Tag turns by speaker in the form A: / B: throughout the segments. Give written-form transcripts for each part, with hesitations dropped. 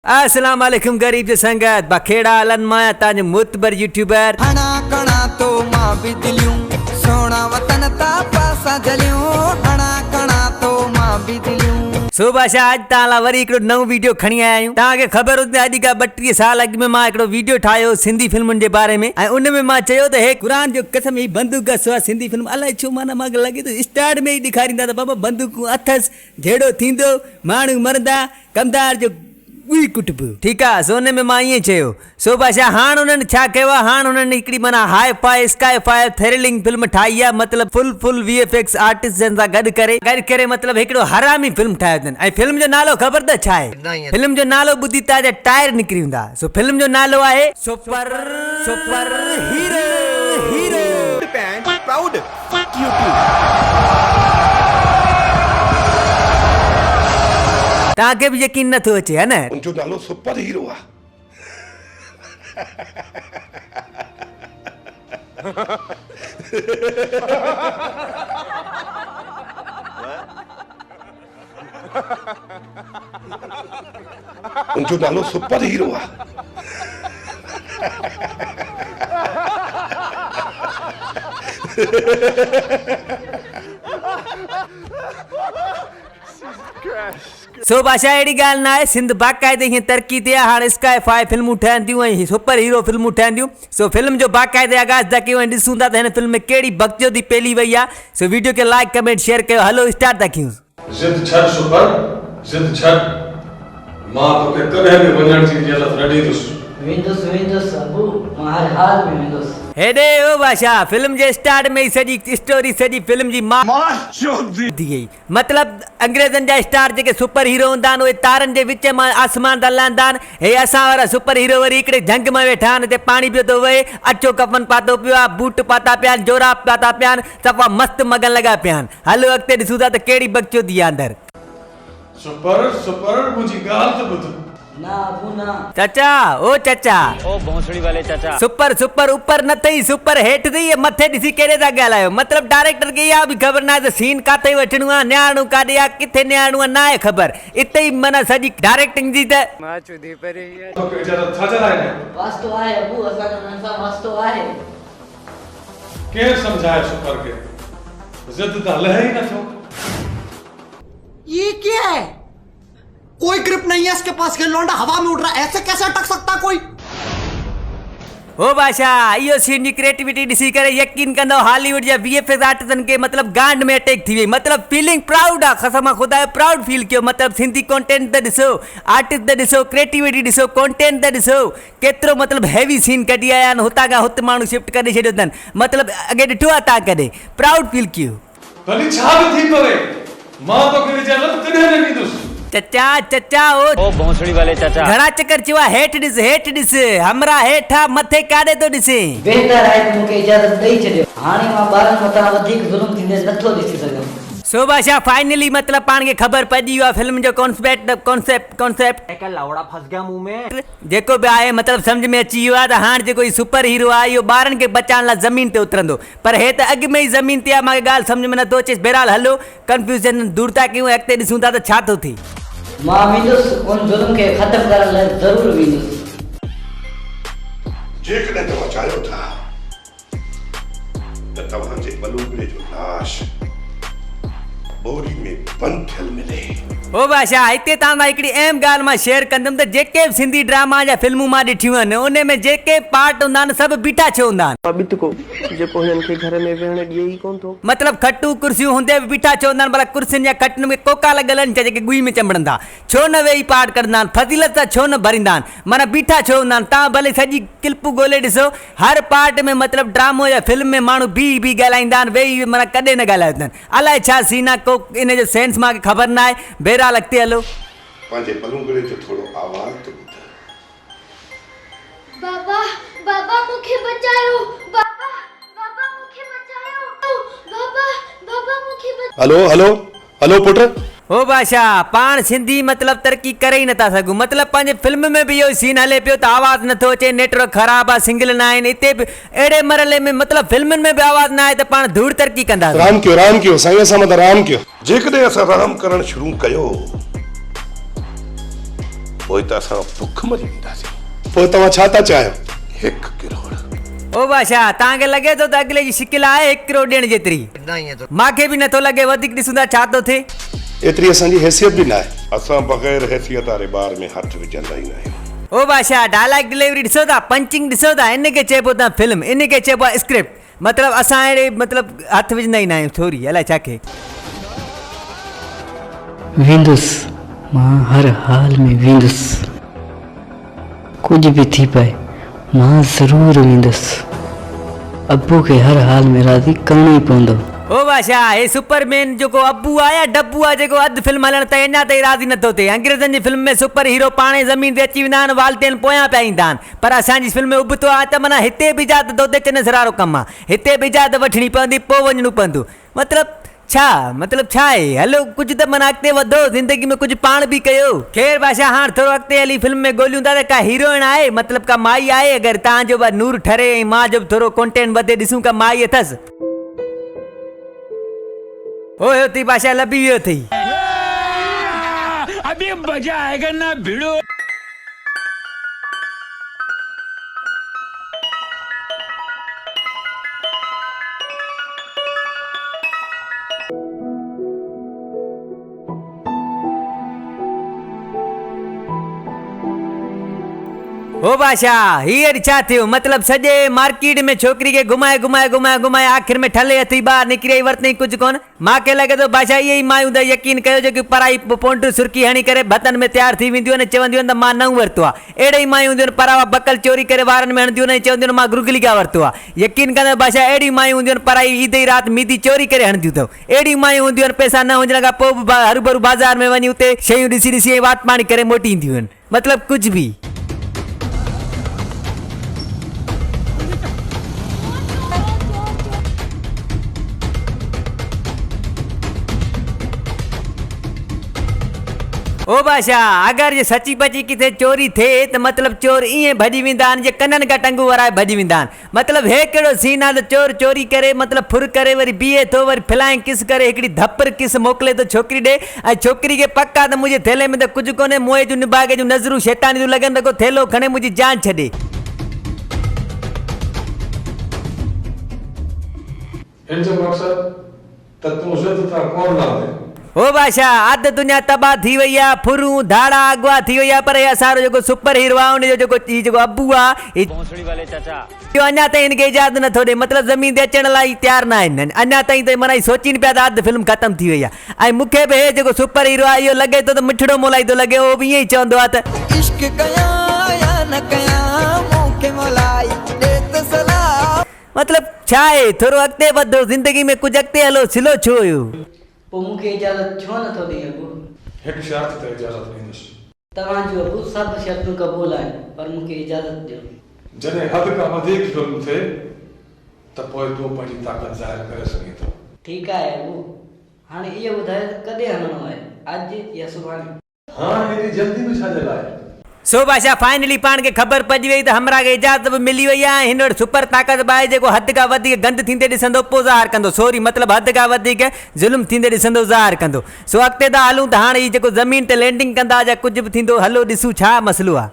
A: अस्सलाम वालेकुम गरीब जो संगत बखेड़ा अलन माया ताज मुतबर यूट्यूबर
B: हना कणा तो मां बिजलियूं सोना वतन ता पासा जलियूं हना कणा तो मां बिजलियूं
A: सुबह से आज ताला वरी एक नव वीडियो खणी आया आहियूं। तव्हांखे ख़बर हुजे अॼु खां 32 साल अॻु में मां हिकिड़ो वीडियो ठाहियो सिंधी फिल्मुनि जे बारे में ऐं उन में मां चयो त हे क़ुरान जो कसम ही बंदूक सवा सिंधी फिल्म अलाए छो माना मूंखे लॻे थो स्टार्ट में ई ॾेखारींदा त बाबा बंदूकूं अथसि जहिड़ो थींदो माण्हू मरंदा कमदार जो उई कुटबो ठीक है सोने में मां ये चयो सो बादशाह हाण उन्हनि छा कयो आहे हाण उन्हनि हिकिड़ी माना hi-fi sci-fi thrilling film ठाही आहे मतलब फुल वीएफएक्स आर्टिस्ट सां गॾु करे मतलब हिकिड़ो हरामी फिल्म ठाहियो अथनि ऐं फिल्म जो नालो ख़बर त छा आहे फिल्म जो नालो ॿुधी तव्हांजा टायर निकिरी वेंदा सो फिल्म जो नालो आहे सुपर हीरो
C: प्राउड
A: तव्हांखे बि यकीन नथो अचे है न
C: उनजो नालो सुपर हीरो आहे उनजो नालो सुपर हीरो आहे
A: सो बादशाह अहिड़ी ॻाल्हि न आहे सिंध बाक़ाइदे हीअं तरक़ी ते आहे हाणे स्काई फाई फिल्मूं ठहनि थियूं ऐं सुपर हीरो फिल्मूं ठहनि थियूं सो फिल्म जो बाक़ाइदे आगाज़ था कयूं ऐं ॾिसूं था त हिन फिल्म में कहिड़ी बख़्तियोती पेली वई आहे सो वीडियो खे लाइक कमेंट शेयर कयो हलो स्टार्ट था कयूं
D: जिद छड़ सुपर जिद छड़ मां तोखे कॾहिं बि वञण जी इजाज़त न ॾींदुसि
E: विंदुस अबू मां हर हाल में विंदुस
A: हेॾे ओ बादशाह फिल्म जे स्टार्ट में ई सॼी स्टोरी सॼी फिल्म जी मां थी गई मतलब अंग्रेज़नि जा स्टार जेके सुपर हीरो हूंदा आहिनि उहे तारनि जे विच मां आसमान था लहंदा आहिनि हे असां वारा सुपर हीरो वरी हिकिड़े जंग में वेठा आहिनि हिते पाणी पियो थो वहे अछो कफन पातो पियो आहे बूट पाता पिया आहिनि जोरा पाता पिया आहिनि सफ़ा मस्तु मगन लॻा पिया आहिनि हलो अॻिते ॾिसूं था त कहिड़ी बख़्तियोती आहे अंदरि
D: सुपर मुंहिंजी ॻाल्हि त ॿुध
E: ना अबू ना
A: चाचा ओ चाचा
F: ओ भोसड़ी वाले चाचा
A: सुपर ऊपर न थई सुपर हेठ थई मथे ॾिसी कहिड़े था ॻाल्हायो मतलब डायरेक्टर खे इहा बि ख़बर न आहे त सीन काथे वठणो आहे न्याणो काॾे आहे किथे न्याणो आहे न आहे ख़बर इते ई माना सॼी डायरेक्टिंग जी त
F: मां चुदी परी
D: तोखे इजाज़त छा चलाए
E: वास्तो आहे अबू असां जो नसा वास्तो आहे
D: केरु सम्झाए सुपर खे जिद त हले ई नथो
G: ये क्या है कोई ग्रिप नहीं है इसके पास ये लौंडा हवा में उड़ रहा है ऐसे कैसे अटक सकता कोई
A: ओ बादशाह इहो सीन जी क्रिएटिविटी ॾिसी करे यकीन कंदो हॉलीवुड जा वीएफएक्स आर्टिस्टनि खे मतलब गांड में अटैक थी वई मतलब फीलिंग प्राउड आहे कसम खुदा प्राउड फील कयो मतलब सिंधी कंटेंट त ॾिसो आर्टिस्ट त ॾिसो क्रिएटिविटी ॾिसो कंटेंट त ॾिसो केतिरो मतलब हैवी सीन कढी आया आहिनि हुतां खां हुते माण्हू शिफ्ट करे छॾियो अथनि मतलब अॻे ॾिठो आहे तव्हां कॾहिं प्राउड फील कयो
D: भली छा बि थी पवे मां तोखे इजाज़त कॾहिं न ॾींदुसि
A: चाचा
F: ओ भोसड़ी वाले चाचा
A: घणा चक्कर चयो आहे हेठ ॾिस हमरा हेठा मथे काॾे थो ॾिसे
E: बेहतर आहे त मूंखे इजाज़त ॾेई छॾियो हाणे मां ॿारनि मथां वधीक ज़ुल्म थींदे नथो ॾिसी सघां
A: सो बादशाह फाइनली मतलब पाण खे ख़बर पइजी वियो आहे फिल्म जो कॉन्सेप्ट
G: लावड़ा फंस गया मुंह में
A: जेको बि आहे मतलब सम्झ में अची वियो आहे त हाणे जेको ही सुपर हीरो आहे इहो ॿारनि खे बचाइण लाइ ज़मीन ते उतरंदो पर हे त अॻु में ई ज़मीन ते आहे मूंखे ॻाल्हि सम्झ में नथो अचे बहरहाल हलो कंफ्यूजन दूर था कयूं अॻिते ॾिसूं था त छा थो थिए
E: मां विंदुस उन ज़ुल्म खे ख़त्म करण लाइ ज़रूरु विंदुस
C: जेकॾहिं तव्हां चाहियो था त तव्हांजे बलूगड़े जो लाश बोरी में बंदि थियल मिले
A: ओ बादशाह हिते तव्हां सां हिकिड़ी अहम ॻाल्हि मां शेयर कंदुमि त जेके बि सिंधी ड्रामा जा फिल्मूं मां ॾिठियूं आहिनि उन में जेके पार्ट हूंदा आहिनि सभु बीठा छो हूंदा आहिनि मतलब खटू कुर्सियूं हूंदे बि बीठा छो हूंदा आहिनि भला कुर्सियुनि या खटनि में कोका लॻल आहिनि जेके गुई में चंबड़नि था छो न वेही पार्ट कंदा आहिनि फज़ीलत सां छो न भरींदा आहिनि माना बीठा छो हूंदा आहिनि तव्हां भले सॼी क्लिपूं ॻोल्हे ॾिसो हर पार्ट में मतलब ड्रामो या फिल्म में माण्हू बि ॻाल्हाईंदा आहिनि वेही माना कॾहिं न ॻाल्हाईंदा आहिनि अलाए छा सीन आहे को इन जो सेंस मूंखे ख़बर न आहे बहरहाल अॻिते हलो
C: पंहिंजे बलूगड़े जो थोरो आवाज़ त ॿुध
H: बाबा मुखे बचायो बाबा मुखे बचायो बाबा मुखे बचायो
C: हलो पुट
A: ओ बादशाह पाण सिंधी मतलब तरक़ी करे ई नथा सघूं मतलब पंहिंजे फिल्म में बि इहो सीन हले पियो त आवाज़ नथो अचे नेटवर्क ख़राब आहे सिंगल न आहिनि हिते बि अहिड़े मरले में मतलब फिल्मुनि में बि आवाज़ न आहे त पाण धूड़ तरक़ी कंदासीं
C: राम कयो साईं असां मथां राम कयो जेकॾहिं असां राम करणु शुरू कयो पोइ त असां बुख मरी वेंदासीं। पोइ तव्हां छा था चाहियो? 1 करोड़।
A: ओ बादशाह तव्हांखे लॻे थो त अॻिले जी शिकिल आहे 1 करोड़ ॾियण जेतिरी? मूंखे बि नथो लॻे, वधीक ॾिसूं था छा थो थिए।
C: एतिरी असांजी हैसियत बि न आहे। असां बग़ैर हैसियत वारे ॿार में हथ विझंदा ई न आहियूं।
A: ओ बादशाह डायलॉग डिलीवरी ॾिसो था, पंचिंग ॾिसो था, इनखे चइबो था फिल्म, इनखे चइबो आहे स्क्रिप्ट। मतिलबु असां अहिड़े मतिलबु हथ विझंदा ई न आहियूं थोरी, अलाए छा खे।
E: वेंदुसि मां हर हाल में वेंदुसि, कुझु बि थी पए मां ज़रूरु वेंदुसि। अबू खे हर हाल में राज़ी करिणो ई पवंदो।
A: ओ बादशाह हे सुपरमैन जेको अबू आहे या डब्बू आहे जेको अधु फिल्म हलण ताईं अञा ताईं राज़ी नथो थिए। अंग्रेज़नि जी फिल्म में सुपर हीरो पाणे ज़मीन ते अची वेंदा आहिनि, वालतेन पोयां पिया ईंदा आहिनि, पर असांजी फिल्म में उबतो आहे त माना हिते बि इजाज़त तो ते चने सरारो कमु आहे, हिते बि इजाज़त वठणी पवंदी, पोइ वञणो पवंदो। मतिलबु छा आहे? हलो कुझु त माना अॻिते वधो, ज़िंदगी में कुझु पाण बि कयो। ख़ैर बादशाह हाणे थोरो अॻिते हली फिल्म में ॻोल्हियूं था त का हीरोइन आहे, मतिलबु का माई आहे। अगरि तव्हांजो बि नूर ठरे ऐं मां जो बि थोरो कॉन्टेंट वधे, ॾिसूं का माई अथसि। ओए थी बादशाह लभी वियो थी।
F: अभी मजा आएगा ना भिड़ो।
A: ओ बादशाह हीअर छा थियो? मतिलबु सॼे मार्केट में छोकिरी खे घुमाए आख़िर में ठले हथी ॿाहिरि निकिरी वरितई कुझु कोन। मूंखे लॻे थो बादशाह इहे ई मायूं त यकीन कयो जेकी पराई पोंड सुर्की हणी करे भतनि में तयारु थी वेंदियूं आहिनि, चवंदियूं आहिनि त मां न वरितो आहे। अहिड़े ई मायूं हूंदियूं आहिनि परावा बकल चोरी करे वारनि में हणंदियूं आहिनि, चवंदियूं आहिनि मां गुरगली खां वरितो आहे। यकीन कंदो बादशाह अहिड़ी मायूं हूंदियूं आहिनि पराई ईद ई राति मीदी चोरी करे हणंदियूं अथव। अहिड़ी मायूं हूंदियूं आहिनि पैसा न हुजण खां पोइ बि हरू भरू बाज़ार में वञी उते शयूं ॾिसी ऐं वाट पाणी करे मोटी ईंदियूं आहिनि। मतिलबु कुझु बि। ओ बादशाह अगरि जे सची बची किथे चोरी थिए त मतिलबु चोर ईअं भॼी वेंदा आहिनि जे कननि खां टंगू वराए भॼी वेंदा आहिनि। मतिलबु हे कहिड़ो सीन आहे त चोर चोरी करे मतिलबु फुर करे वरी बीहे थो, वरी फ्लाइंग किस करे हिकिड़ी धपर किस मोकिले थो छोकिरी ॾे, ऐं छोकिरी खे पक आहे त मुंहिंजे थेले में त कुझु कोन्हे, मोए जूं निबागे जूं नज़रूं शैतानी थियूं लॻनि, रखो थेलो खणे मुंहिंजी जान छॾे।
D: हिन जो मक़सदु त तूं ज़िद तां कोन लाहे।
A: ओ बादशाह अधु दुनिया तबाह थी वई आहे, फुरूं धाड़ा अगवा थी वई आहे, पर असांजो जेको सुपर हीरो आहे उनजो जेको अबू आहे
F: भोसड़ी वाले चाचा
A: जो अञा ताईं हिनखे इजाज़त नथो ॾे, मतिलबु ज़मीन ते अचण लाइ तयारु न आहिनि। अञा ताईं त माना सोचीनि पिया त अधु फिल्म ख़तमु थी वई आहे। ऐं मूंखे बि हे जेको सुपर हीरो आहे इहो लॻे थो त मिठड़ो मोलाई थो लॻे, उहो बि ईअं ई चवंदो आहे त
B: इश्क कयां या न कयां मूंखे मोलाई ॾे त सलाह।
A: मतिलबु छा आहे? थोरो अॻिते वधो, ज़िंदगी में कुझु अॻिते हलो, सिलो छो हुयो?
E: पोइ मूंखे इजाज़त छो नथो ॾे अबू?
D: हिकु शर्त ते इजाज़त ॾींदुसि।
E: तव्हांजो अबू सभु शर्तूं क़बूल आहिनि, पर मूंखे इजाज़त ॾियो।
D: जॾहिं हद खां वधीक ज़ुल्म थिए त पोइ तूं पंहिंजी ताक़त ज़ाहिर करे सघीं थो।
E: ठीकु आहे अबू, हाणे इहो ॿुधायो त कॾहिं हलणो आहे, अॼु या सुभाणे?
D: हाणे हेॾी जल्दी बि छाजे लाइ?
A: सो बादशाह फाइनली पाण खे ख़बर पइजी वई त हमरा खे इजाज़त बि मिली वई आहे। हिन वटि सुपर ताक़त बि आहे जेको हद खां वधीक गंद थींदे ॾिसंदो पोइ ज़ाहिर कंदो, सॉरी मतिलबु हद खां वधीक ज़ुल्म थींदे ॾिसंदो ज़ाहिर कंदो। सो अॻिते था हलूं त हाणे हीउ जेको ज़मीन ते लैंडिंग कंदा या कुझु बि थींदो, हलो ॾिसूं छा मसइलो आहे।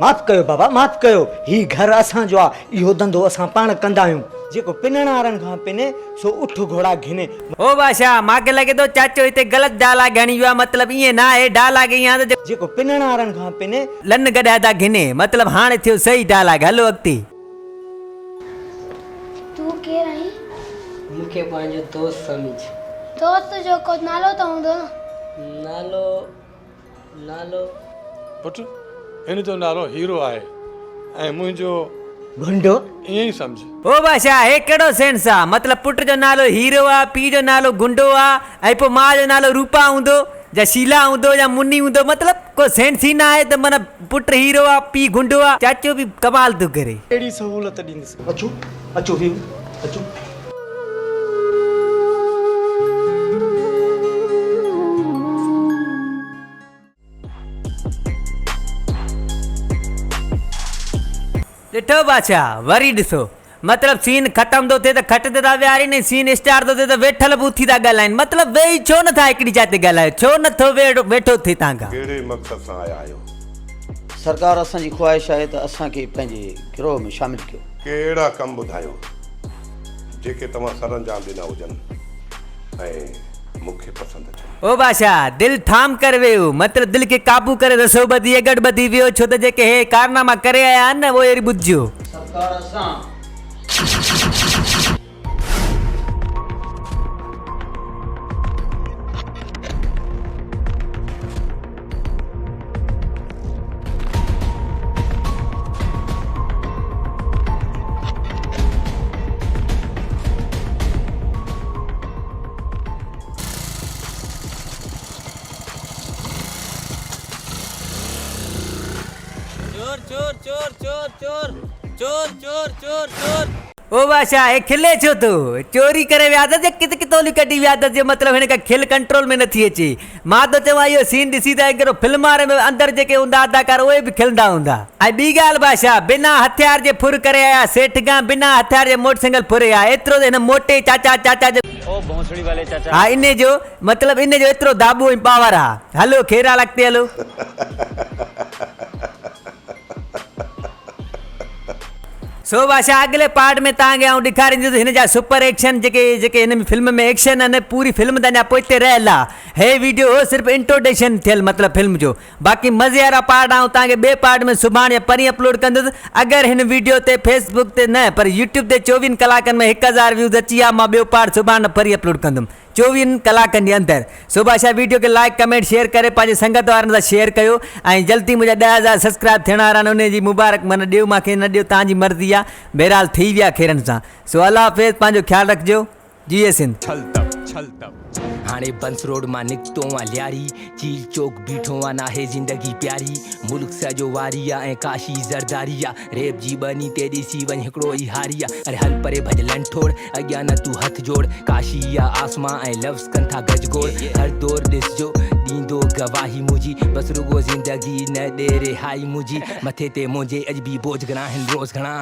G: माफ़ कयो बाबा, माफ़ कयो, ही घर असांजो आहे, इहो धंधो असां पाण कंदा आहियूं। जेको पिनण वारनि खां पिने सो उठ घोड़ा घिने।
A: ओ बादशाह मूंखे लॻे थो चाचो हिते ग़लति डाला घणी वियो आहे, मतिलबु ईअं न आहे, डाला ईअं आहे त
G: जेको पिनण वारनि खां पिने
A: लन गॾाए था घिने, मतिलबु हाणे थियो सही डाला। हलो अॻिते।
H: तू केरु आहीं?
E: मूंखे पंहिंजो दोस्त सम्झ।
H: दोस्त जो को नालो त हूंदो न?
E: नालो
D: पुट हिन जो नालो हीरो आहे ऐं मुंहिंजो
G: गुंडो।
D: ईअं ई सम्झ।
A: ओ बादशाह हे कहिड़ो सेंस आहे? मतिलबु पुट जो नालो हीरो आहे, पीउ जो नालो गुंडो आहे, ऐं पोइ माउ जो नालो रूपा हूंदो या शीला हूंदो या मुन्नी हूंदो, मतिलबु को सेंस ई न आहे त माना पुट हीरो आहे पीउ गुंडो आहे। चाचो बि कमाल थो करे।
G: अहिड़ी सहूलियत ॾींदुसि। अचो अचो वियो अचो।
A: ॾिठो बादशाह, वरी ॾिसो मतलब सीन खत्म तो थे तो खट ते ता विहारी नहीं सीन स्टार्ट तो थे तो वेठल बूथी ता ॻाल्हाइनि मतलब वेही छो नथा हिकिड़ी जाते ॻाल्हायो छो नथो वेठो थिए तव्हां खां
C: कहिड़े मक़सद सां आया आहियो
I: सरकार असांजी ख़्वाहिश आहे त असांखे पंहिंजे गिरोह में शामिल कयो
C: कहिड़ा कम ॿुधायो जेके तव्हां सरअंजाम ॾिना हुजनि ऐं मूंखे पसंदि अचनि
A: ओ बादशाह दिल थाम कर वियो मतलब दिल के काबू करे रसो ॿधी एगड़ ॿधी वियो छो त जेके हे कारनामा करे आया आहिनि न उहो अहिड़ी ॿुधिजो
I: सरकार असां
A: ओ बादशाह हे खिले छो तो चोरी करे विया त कित कितोली कढी विया त मतलब हिन खां खिल कंट्रोल में नथी अचे मां तो चवां इहो सीन ॾिसी त हिकिड़ो फिल्म वारे में अंदरि जेके हूंदा अदाकार उहे बि खिलंदा हूंदा ऐं ॿी ॻाल्हि बादशाह बिना हथियार जे फुर करे आया सेठ खां बिना हथियार जे मोटरसाइकिल फुरे आ एतिरो त हिन मोटे चाचा जो
F: ओ भोसड़ी वाले चाचा
A: हा इन जो मतलब इन जो एतिरो दाबो ऐं पावर आहे हलो खेरा लॻते हलो सो बादशाह अगले पार्ट में तव्हांखे आउं ॾेखारींदुसि हिन जा सुपर एक्शन जेके हिन फिल्म में एक्शन आहिनि पूरी फिल्म त अञा पोइते रहियल आहे हे वीडियो हो सिर्फ़ु इंट्रोडक्शन थियल मतिलबु फिल्म जो बाक़ी मज़े वारा पार्ट आउं तव्हांखे ॿिए पार्ट में सुभाणे या परीं अपलोड कंदुसि अगरि हिन वीडियो ते फेसबुक ते न पर यूट्यूब ते 24 कलाकनि में 1000 व्यूज़ अची विया मां ॿियो पार्ट सुभाणे परीं अपलोड कंदुमि 24 कलाकनि जे अंदरि सो बादशाह वीडियो खे लाइक कमेंट शेयर करे पंहिंजे संगत वारनि सां शेयर कयो ऐं जल्दी मुंहिंजा 10,000 सब्सक्राइब थियण वारा आहिनि उन जी मुबारक माना ॾियो मूंखे न ॾियो तव्हांजी मर्ज़ी आहे बहरहाल थी विया खेरनि सां सो अल्लाह हाफ़िज़ पंहिंजो ख़्यालु रखिजो जी सिंध
J: हाणे बंस रोड मां निकितो आ लियारी चील चौक बीठो आ नाहे ज़िंदगी प्यारी मुल्क सॼो वारी आहे ऐं काशी ज़रदारी आहे रेप जी बनी ते ॾिसी वञ हिकिड़ो ई हारी आहे अरे हल परे भॼ लंठोड़ अॻियां न तूं हथ जोड़ काशी आहे आसमां ऐं लफ़्ज़ कनि था गजगोड़ हर दौर ॾिसजो ॾींदो गवाही मुंहिंजी बसि रुगो ज़िंदगी न ॾे रिहाई मुंहिंजी मथे ते मुंहिंजे अॼु बि बोझ घणा आहिनि रोज़ घणा